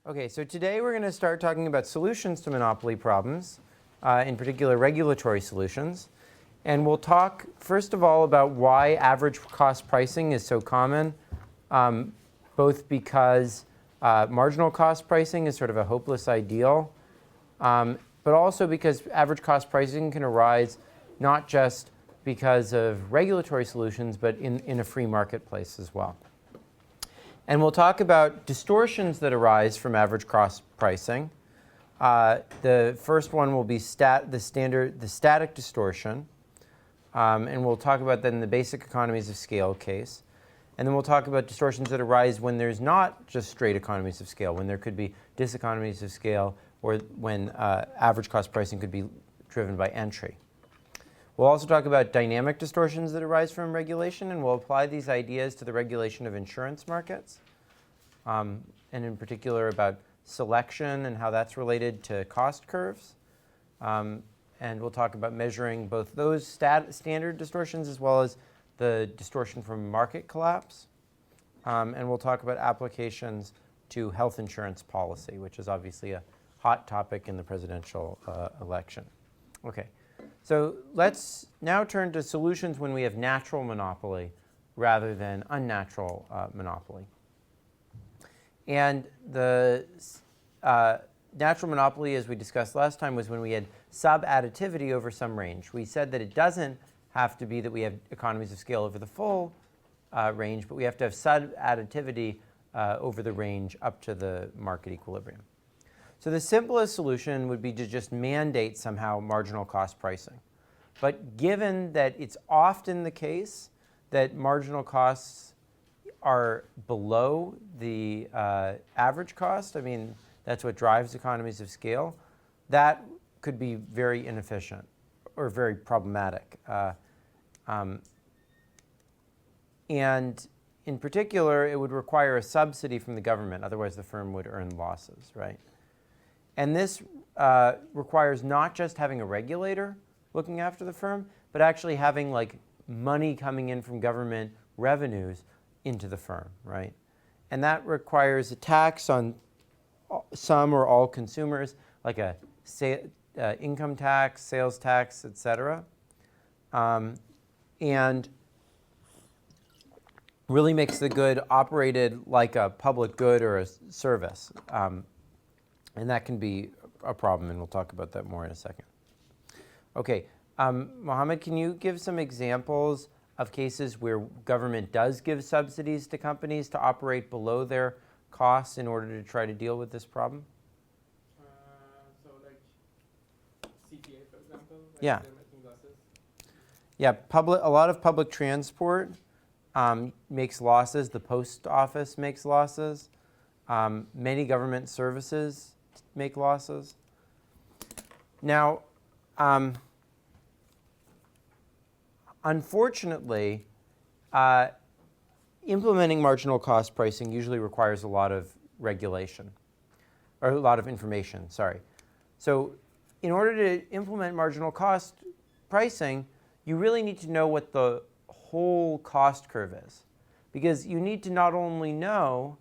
Okay, so today we're going to start talking about solutions to monopoly problems, in particular regulatory solutions. And we'll talk, first of all, about why average cost pricing is so common, both because marginal cost pricing is sort of a hopeless ideal, but also because average cost pricing can arise not just because of regulatory solutions, but in a free marketplace as well. And we'll talk about distortions that arise from average cost pricing. The first one will be the static distortion. And we'll talk about that in the basic economies of scale case. And then we'll talk about distortions that arise when there's not just straight economies of scale, when there could be diseconomies of scale, or when average cost pricing could be driven by entry. We'll also talk about dynamic distortions that arise from regulation, and we'll apply these ideas to the regulation of insurance markets, and in particular about selection and how that's related to cost curves. And we'll talk about measuring both those standard distortions as well as the distortion from market collapse. And we'll talk about applications to health insurance policy, which is obviously a hot topic in the presidential election. Okay. So let's now turn to solutions when we have natural monopoly rather than unnatural monopoly. And the natural monopoly, as we discussed last time, was when we had sub-additivity over some range. We said that it doesn't have to be that we have economies of scale over the full range, but we have to have sub-additivity over the range up to the market equilibrium. So the simplest solution would be to just mandate somehow marginal cost pricing. But given that it's often the case that marginal costs are below the average cost, I mean, that's what drives economies of scale, that could be very inefficient or very problematic. And in particular, it would require a subsidy from the government, otherwise the firm would earn losses, right? And this requires not just having a regulator looking after the firm, but actually having like money coming in from government revenues into the firm, right? And that requires a tax on some or all consumers, like a income tax, sales tax, etc. And really makes the good operated like a public good or a service. And that can be a problem, and we'll talk about that more in a second. Okay, Mohammed, can you give some examples of cases where government does give subsidies to companies to operate below their costs in order to try to deal with this problem? So like CTA, for example? Like Yeah. they're making losses? Yeah, a lot of public transport makes losses. The post office makes losses. Many government services make losses. Now, unfortunately, implementing marginal cost pricing usually requires a lot of regulation, or a lot of information, sorry. So in order to implement marginal cost pricing, you really need to know what the whole cost curve is. Because you need to not only know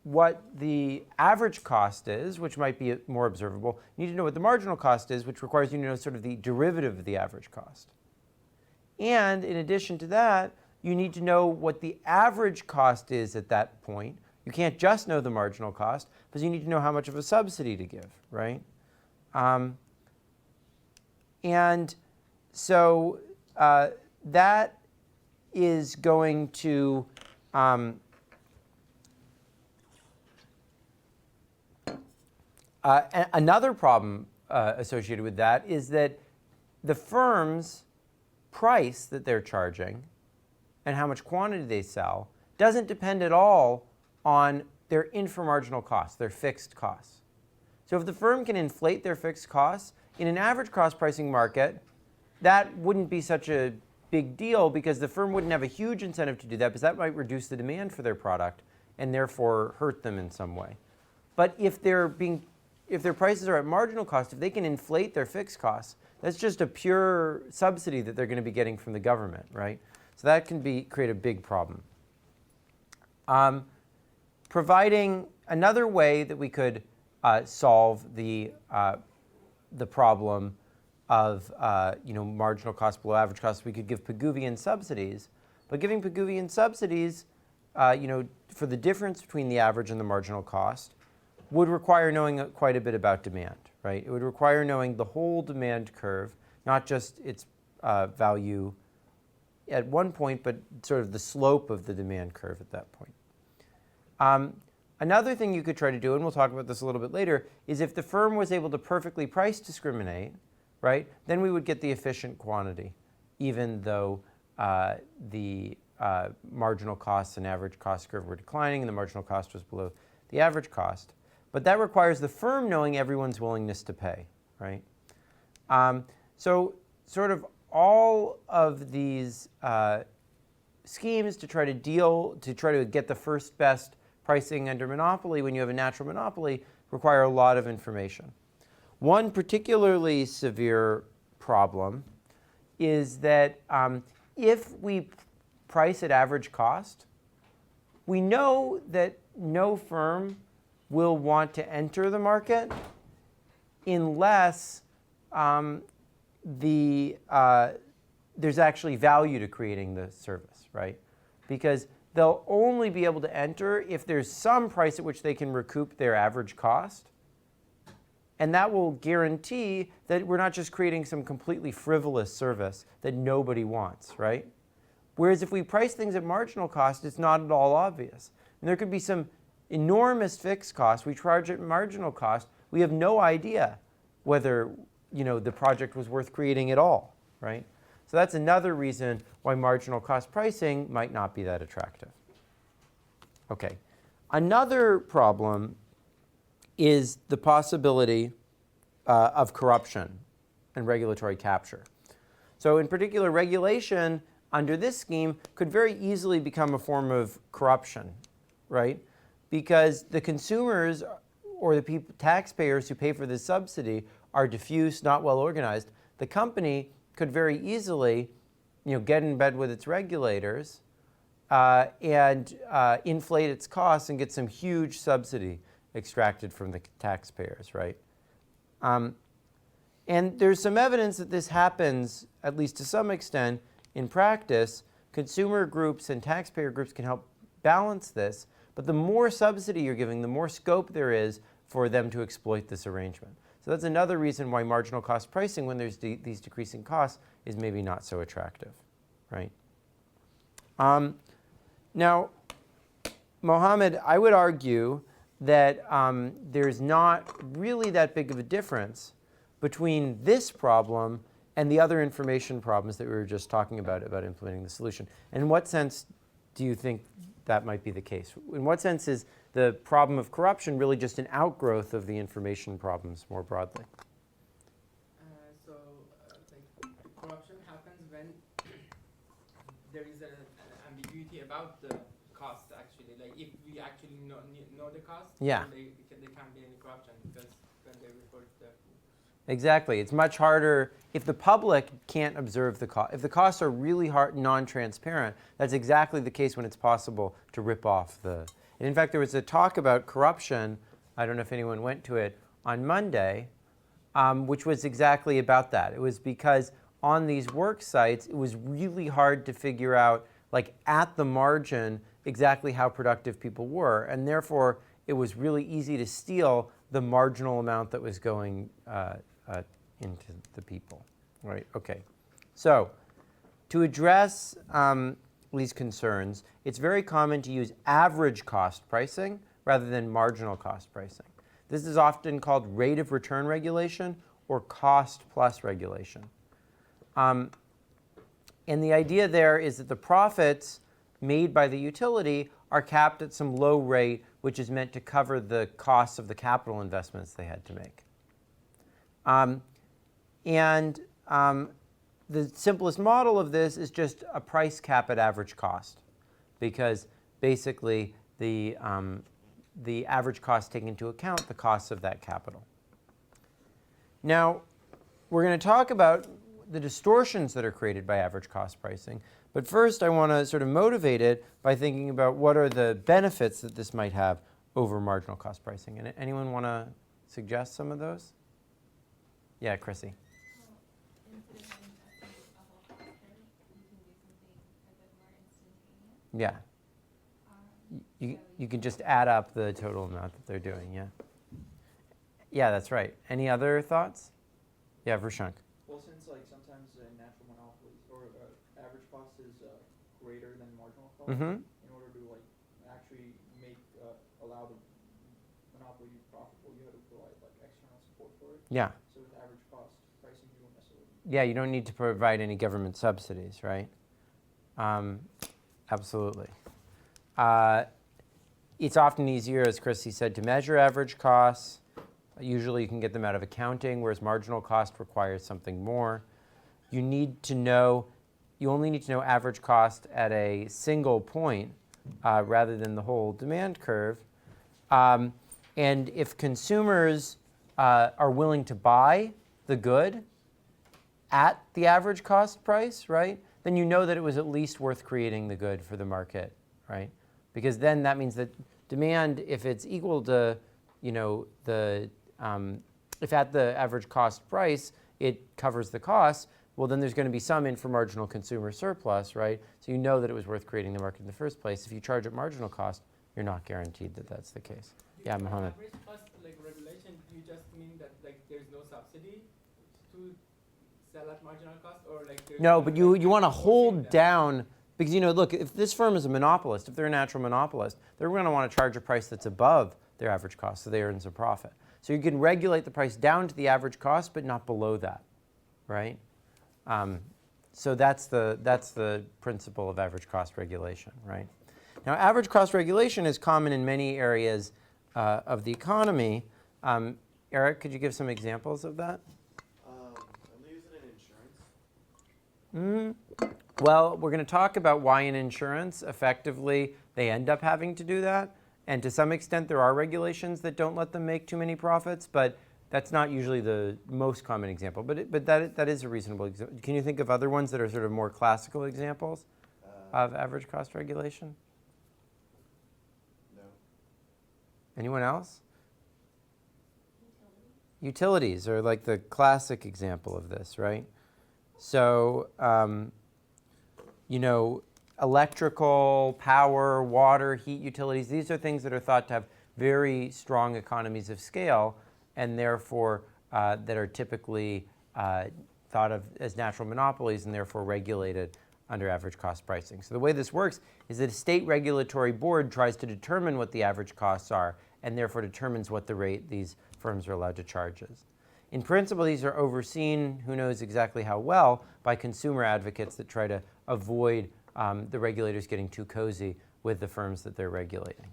what the average cost is, which might be more observable. You need to know what the marginal cost is, which requires you to know sort of the derivative of the average cost. And in addition to that, you need to know what the average cost is at that point. You can't just know the marginal cost, because you need to know how much of a subsidy to give, right? And so that is going to another problem associated with that is that the firm's price that they're charging and how much quantity they sell doesn't depend at all on their inframarginal costs, their fixed costs. So if the firm can inflate their fixed costs, in an average cost pricing market, that wouldn't be such a big deal because the firm wouldn't have a huge incentive to do that because that might reduce the demand for their product and therefore hurt them in some way. But if their prices are at marginal cost, if they can inflate their fixed costs, that's just a pure subsidy that they're going to be getting from the government, right? So that can create a big problem. Providing another way that we could solve the problem of marginal cost below average cost, we could give Pigouvian subsidies. But giving Pigouvian subsidies, for the difference between the average and the marginal cost, would require knowing quite a bit about demand, right? It would require knowing the whole demand curve, not just its value at one point, but sort of the slope of the demand curve at that point. Another thing you could try to do, and we'll talk about this a little bit later, is if the firm was able to perfectly price discriminate, right, then we would get the efficient quantity, even though the marginal costs and average cost curve were declining and the marginal cost was below the average cost. But that requires the firm knowing everyone's willingness to pay, right? So sort of all of these schemes to try to get the first best pricing under monopoly when you have a natural monopoly require a lot of information. One particularly severe problem is that if we price at average cost, we know that no firm will want to enter the market unless there's actually value to creating the service, right? Because they'll only be able to enter if there's some price at which they can recoup their average cost. And that will guarantee that we're not just creating some completely frivolous service that nobody wants, right? Whereas if we price things at marginal cost, it's not at all obvious. And there could be some enormous fixed cost. We charge at marginal cost. We have no idea whether the project was worth creating at all, right? So that's another reason why marginal cost pricing might not be that attractive. Okay. Another problem is the possibility of corruption and regulatory capture. So in particular, regulation under this scheme could very easily become a form of corruption, right? Because the consumers or the taxpayers who pay for this subsidy are diffuse, not well organized. The company could very easily get in bed with its regulators and inflate its costs and get some huge subsidy extracted from the taxpayers, right? And there's some evidence that this happens, at least to some extent, in practice. Consumer groups and taxpayer groups can help balance this, but the more subsidy you're giving, the more scope there is for them to exploit this arrangement. So that's another reason why marginal cost pricing, when there's these decreasing costs, is maybe not so attractive, right? Now, Mohammed, I would argue that there's not really that big of a difference between this problem and the other information problems that we were just talking about implementing the solution. And in what sense do you think that might be the case? In what sense is the problem of corruption really just an outgrowth of the information problems more broadly? Corruption happens when there is an ambiguity about the cost, actually. Like if we actually know the cost, yeah, there can't be any corruption because when they report the... Exactly. It's much harder if the public can't observe the cost. If the costs are really hard, non-transparent, that's exactly the case when it's possible to rip off the... And in fact, there was a talk about corruption, I don't know if anyone went to it, on Monday, which was exactly about that. It was because on these work sites, it was really hard to figure out, like at the margin, exactly how productive people were. And therefore, it was really easy to steal the marginal amount that was going into the people, right? Okay. So to address these concerns, it's very common to use average cost pricing rather than marginal cost pricing. This is often called rate of return regulation or cost plus regulation. And the idea there is that the profits made by the utility are capped at some low rate, which is meant to cover the costs of the capital investments they had to make. The simplest model of this is just a price cap at average cost, because basically the average cost takes into account the costs of that capital. Now, we're going to talk about the distortions that are created by average cost pricing. But first, I want to sort of motivate it by thinking about what are the benefits that this might have over marginal cost pricing. And anyone want to suggest some of those? Yeah, Chrissy. Yeah. You can just add up the total amount that they're doing, yeah. Yeah, that's right. Any other thoughts? Yeah, Vershank. Well, since like sometimes natural monopolies or average cost is greater than marginal cost, in order to like actually make allow the monopoly to be profitable, you have to provide like external support for it. Yeah. So with average cost pricing, you don't necessarily. Yeah, you don't need to provide any government subsidies, right? Absolutely. It's often easier, as Chrissy said, to measure average costs. Usually you can get them out of accounting, whereas marginal cost requires something more. You only need to know average cost at a single point rather than the whole demand curve. And if consumers are willing to buy the good at the average cost price, right, then you know that it was at least worth creating the good for the market, right? Because then that means that demand, if it's equal to, if at the average cost price it covers the costs, well then there's going to be some inframarginal consumer surplus, right? So you know that it was worth creating the market in the first place. If you charge at marginal cost, you're not guaranteed that that's the case. Yeah, Mohammed. Average cost like regulation, you just mean that like there's no subsidy to sell at marginal cost, or like there's No, no, but like, you want to hold enforcing that? down, because look, if this firm is a monopolist, if they're a natural monopolist, they're going to want to charge a price that's above their average cost, so they earn some profit. So you can regulate the price down to the average cost, but not below that, right? So that's the principle of average cost regulation, right? Now, average cost regulation is common in many areas of the economy. Eric, could you give some examples of that? They use it in insurance. Well, we're going to talk about why in insurance, effectively, they end up having to do that. And to some extent, there are regulations that don't let them make too many profits, but that's not usually the most common example. But that is a reasonable example. Can you think of other ones that are sort of more classical examples of average cost regulation? No. Anyone else? Utilities are like the classic example of this, right? So, electrical, power, water, heat utilities, these are things that are thought to have very strong economies of scale and therefore that are typically thought of as natural monopolies and therefore regulated under average cost pricing. So the way this works is that a state regulatory board tries to determine what the average costs are and therefore determines what the rate these firms are allowed to charge is. In principle, these are overseen, who knows exactly how well, by consumer advocates that try to avoid the regulators getting too cozy with the firms that they're regulating.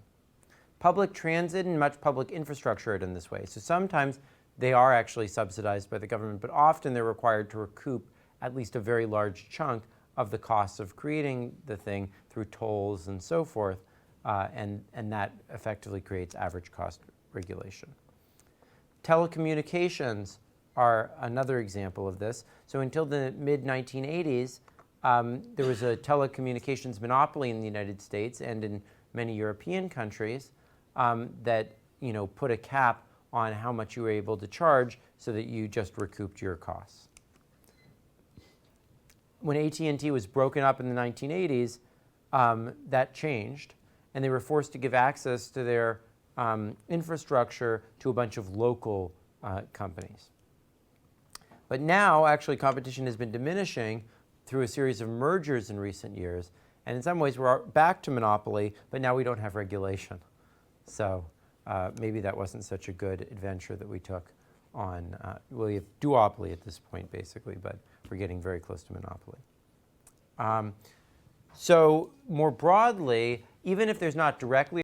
Public transit and much public infrastructure are done this way. So sometimes they are actually subsidized by the government, but often they're required to recoup at least a very large chunk of the costs of creating the thing through tolls and so forth, and that effectively creates average cost regulation. Telecommunications are another example of this. So until the mid-1980s, there was a telecommunications monopoly in the United States and in many European countries that put a cap on how much you were able to charge so that you just recouped your costs. When AT&T was broken up in the 1980s, that changed, and they were forced to give access to their infrastructure to a bunch of local companies. But now, actually, competition has been diminishing through a series of mergers in recent years. And in some ways, we're back to monopoly, but now we don't have regulation. So maybe that wasn't such a good adventure that we took on. We have duopoly at this point, basically, but we're getting very close to monopoly. So more broadly, even if there's not directly